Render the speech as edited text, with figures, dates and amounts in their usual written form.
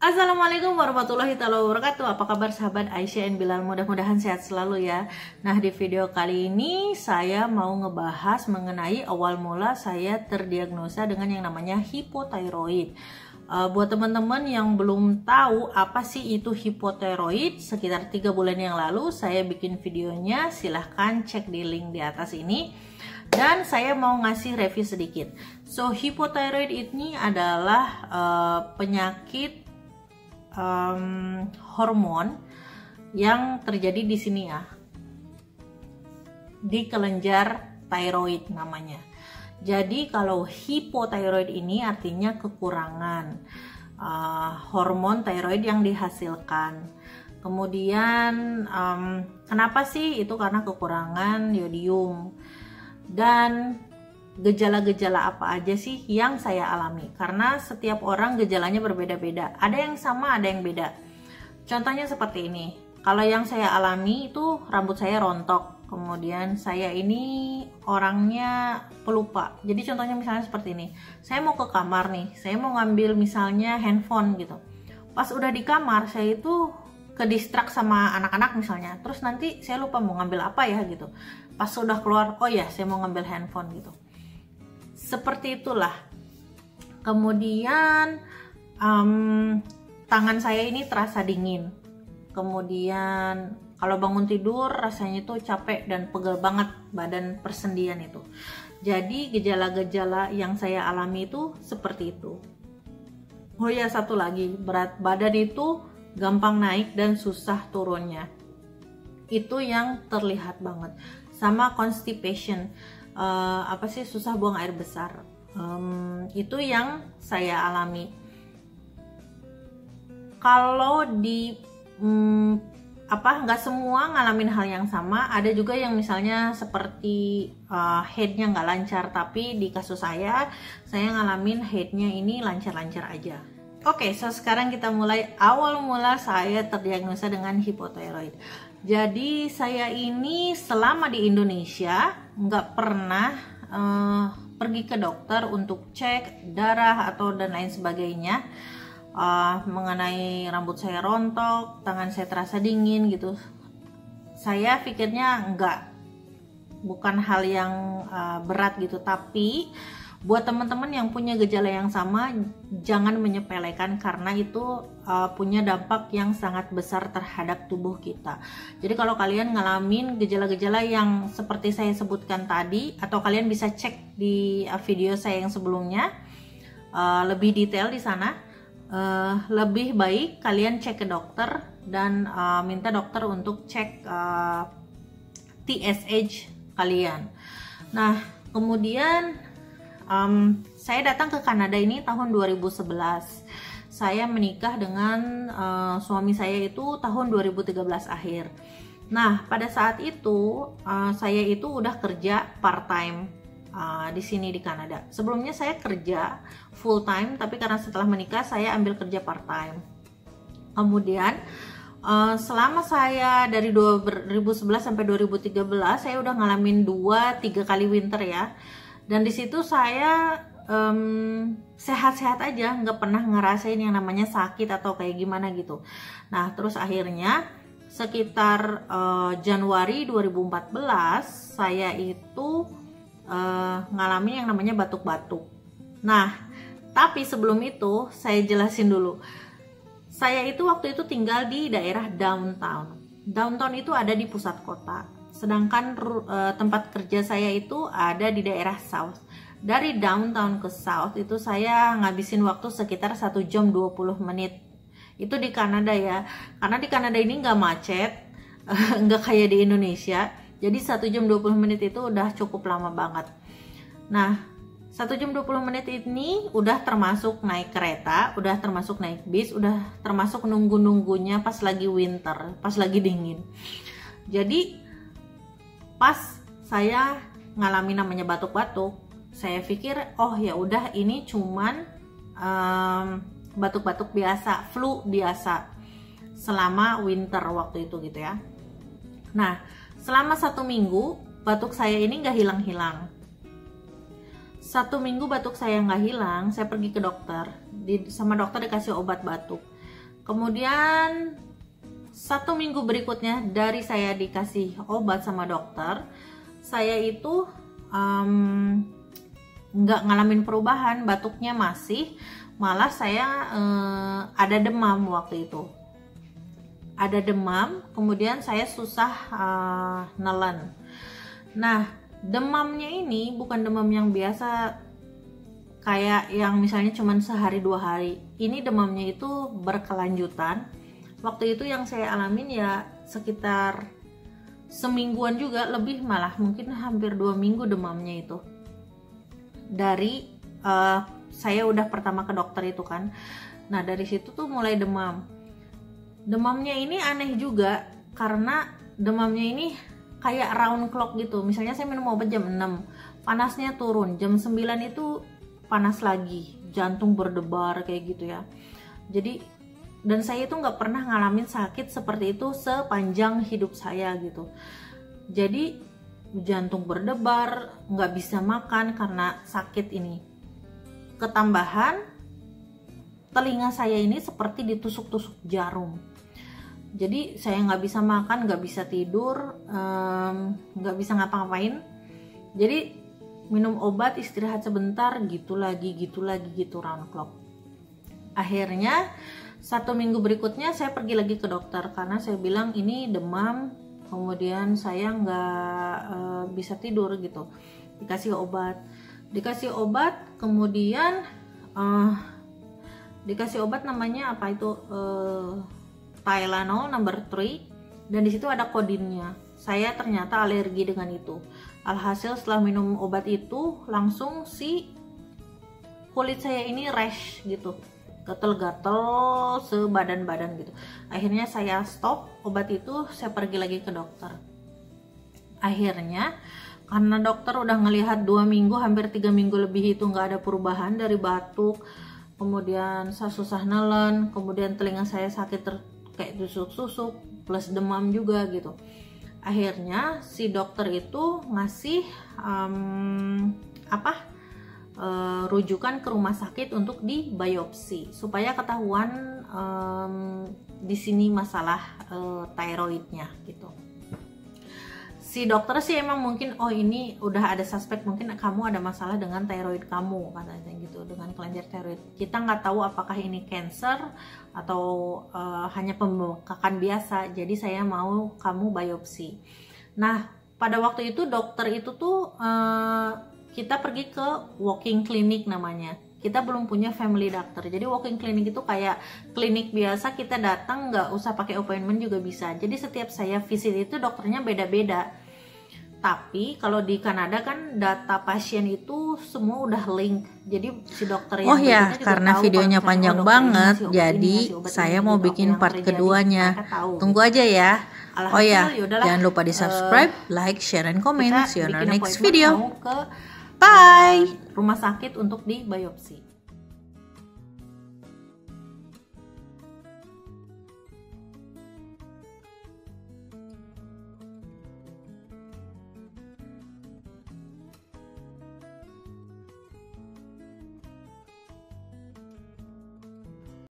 Assalamualaikum warahmatullahi wabarakatuh. Apa kabar sahabat Aisyah and Bilal? Mudah-mudahan sehat selalu ya. Nah, di video kali ini saya mau ngebahas mengenai awal mula saya terdiagnosa dengan yang namanya hipotiroid. Buat teman-teman yang belum tahu apa sih itu hipotiroid, sekitar 3 bulan yang lalu saya bikin videonya, silahkan cek di link di atas ini. Dan saya mau ngasih review sedikit. So, hipotiroid ini adalah penyakit hormon yang terjadi di sini ya, di kelenjar tiroid namanya. Jadi kalau hipotiroid ini artinya kekurangan hormon tiroid yang dihasilkan. Kemudian kenapa sih itu? Karena kekurangan yodium. Dan gejala-gejala apa aja sih yang saya alami? Karena setiap orang gejalanya berbeda-beda. Ada yang sama, ada yang beda. Contohnya seperti ini. Kalau yang saya alami itu rambut saya rontok. Kemudian saya ini orangnya pelupa. Jadi contohnya misalnya seperti ini. Saya mau ke kamar nih. Saya mau ngambil misalnya handphone gitu. Pas udah di kamar, saya itu ke distract sama anak-anak misalnya. Terus nanti saya lupa mau ngambil apa ya gitu. Pas sudah keluar, oh ya saya mau ngambil handphone gitu. Seperti itulah. Kemudian tangan saya ini terasa dingin. Kemudian kalau bangun tidur rasanya itu capek dan pegel banget badan persendian itu. Jadi gejala-gejala yang saya alami itu seperti itu. Oh ya, satu lagi, berat badan itu gampang naik dan susah turunnya. Itu yang terlihat banget. Sama constipation. Susah buang air besar, itu yang saya alami. Kalau di nggak semua ngalamin hal yang sama, ada juga yang misalnya seperti headnya nggak lancar, tapi di kasus saya ngalamin headnya ini lancar-lancar aja. Oke, so sekarang kita mulai awal mula saya terdiagnosa dengan hipotiroid. Jadi saya ini selama di Indonesia nggak pernah pergi ke dokter untuk cek darah atau dan lain sebagainya mengenai rambut saya rontok, tangan saya terasa dingin gitu. Saya pikirnya bukan hal yang berat gitu, tapi buat teman-teman yang punya gejala yang sama, jangan menyepelekan karena itu punya dampak yang sangat besar terhadap tubuh kita. Jadi kalau kalian ngalamin gejala-gejala yang seperti saya sebutkan tadi, atau kalian bisa cek di video saya yang sebelumnya, lebih detail di sana, lebih baik kalian cek ke dokter dan minta dokter untuk cek TSH kalian. Nah, kemudian saya datang ke Kanada ini tahun 2011. Saya menikah dengan suami saya itu tahun 2013 akhir. Nah, pada saat itu saya itu udah kerja part time di sini di Kanada. Sebelumnya saya kerja full time, tapi karena setelah menikah saya ambil kerja part time. Kemudian selama saya dari 2011 sampai 2013 saya udah ngalamin 2-3 kali winter ya. Dan di situ saya sehat-sehat aja, nggak pernah ngerasain yang namanya sakit atau kayak gimana gitu. Nah, terus akhirnya sekitar Januari 2014 saya itu ngalamin yang namanya batuk-batuk. Nah, tapi sebelum itu saya jelasin dulu. Saya itu waktu itu tinggal di daerah downtown. Downtown itu ada di pusat kota. Sedangkan tempat kerja saya itu ada di daerah South. Dari downtown ke South itu saya ngabisin waktu sekitar 1 jam 20 menit. Itu di Kanada ya. Karena di Kanada ini nggak macet, nggak kayak di Indonesia. Jadi 1 jam 20 menit itu udah cukup lama banget. Nah, 1 jam 20 menit ini udah termasuk naik kereta, udah termasuk naik bis, udah termasuk nunggu-nunggunya pas lagi winter, pas lagi dingin. Jadi pas saya ngalamin namanya batuk-batuk, saya pikir oh ya udah ini cuman batuk-batuk biasa, flu biasa selama winter waktu itu gitu ya. Nah, selama 1 minggu batuk saya ini nggak hilang-hilang. 1 minggu batuk saya nggak hilang, saya pergi ke dokter, sama dokter dikasih obat batuk. Kemudian 1 minggu berikutnya dari saya dikasih obat sama dokter, saya itu nggak ngalamin perubahan, batuknya masih, malah saya ada demam waktu itu. Ada demam, kemudian saya susah nelen. Nah, demamnya ini bukan demam yang biasa kayak yang misalnya cuman sehari 2 hari. Ini demamnya itu berkelanjutan. Waktu itu yang saya alamin ya sekitar semingguan juga, lebih malah mungkin hampir 2 minggu demamnya itu. Dari saya udah pertama ke dokter itu kan. Nah, dari situ tuh mulai demam. Demamnya ini aneh juga karena demamnya ini kayak round clock gitu. Misalnya saya minum obat jam 6, panasnya turun, jam 9 itu panas lagi, jantung berdebar kayak gitu ya. Jadi, dan saya itu nggak pernah ngalamin sakit seperti itu sepanjang hidup saya gitu. Jadi jantung berdebar, nggak bisa makan karena sakit ini. Ketambahan telinga saya ini seperti ditusuk-tusuk jarum. Jadi saya nggak bisa makan, nggak bisa tidur, nggak bisa ngapa-ngapain. Jadi minum obat, istirahat sebentar, gitu lagi gitu round clock. Akhirnya 1 minggu berikutnya saya pergi lagi ke dokter karena saya bilang ini demam, kemudian saya nggak bisa tidur gitu. Dikasih obat, kemudian dikasih obat namanya apa itu Tylenol number 3, dan disitu ada kodinnya. Saya ternyata alergi dengan itu. Alhasil setelah minum obat itu langsung si kulit saya ini rash gitu, gatel-gatel sebadan-badan gitu. Akhirnya saya stop obat itu, saya pergi lagi ke dokter. Akhirnya karena dokter udah ngelihat 2 minggu, hampir 3 minggu lebih itu nggak ada perubahan dari batuk, kemudian saya susah nelen, kemudian telinga saya sakit kayak tusuk-tusuk, plus demam juga gitu. Akhirnya si dokter itu ngasih rujukan ke rumah sakit untuk dibiopsi supaya ketahuan di sini masalah tiroidnya gitu. Si dokter sih emang mungkin ini udah ada suspek, mungkin kamu ada masalah dengan tiroid kamu katanya gitu, dengan kelenjar tiroid. Kita nggak tahu apakah ini cancer atau hanya pembengkakan biasa, jadi saya mau kamu biopsi. Nah, pada waktu itu dokter itu tuh kita pergi ke walking clinic namanya. Kita belum punya family doctor, jadi walking clinic itu kayak klinik biasa, kita datang nggak usah pakai appointment juga bisa. Jadi setiap saya visit itu dokternya beda-beda. Tapi kalau di Kanada kan data pasien itu semua udah link. Jadi si dokter yang ya, karena videonya panjang banget, jadi saya mau bikin part keduanya. Tunggu aja ya. Jangan lupa di subscribe, like, share, and comment. See you on our next video. Bye. Rumah sakit untuk dibiopsi.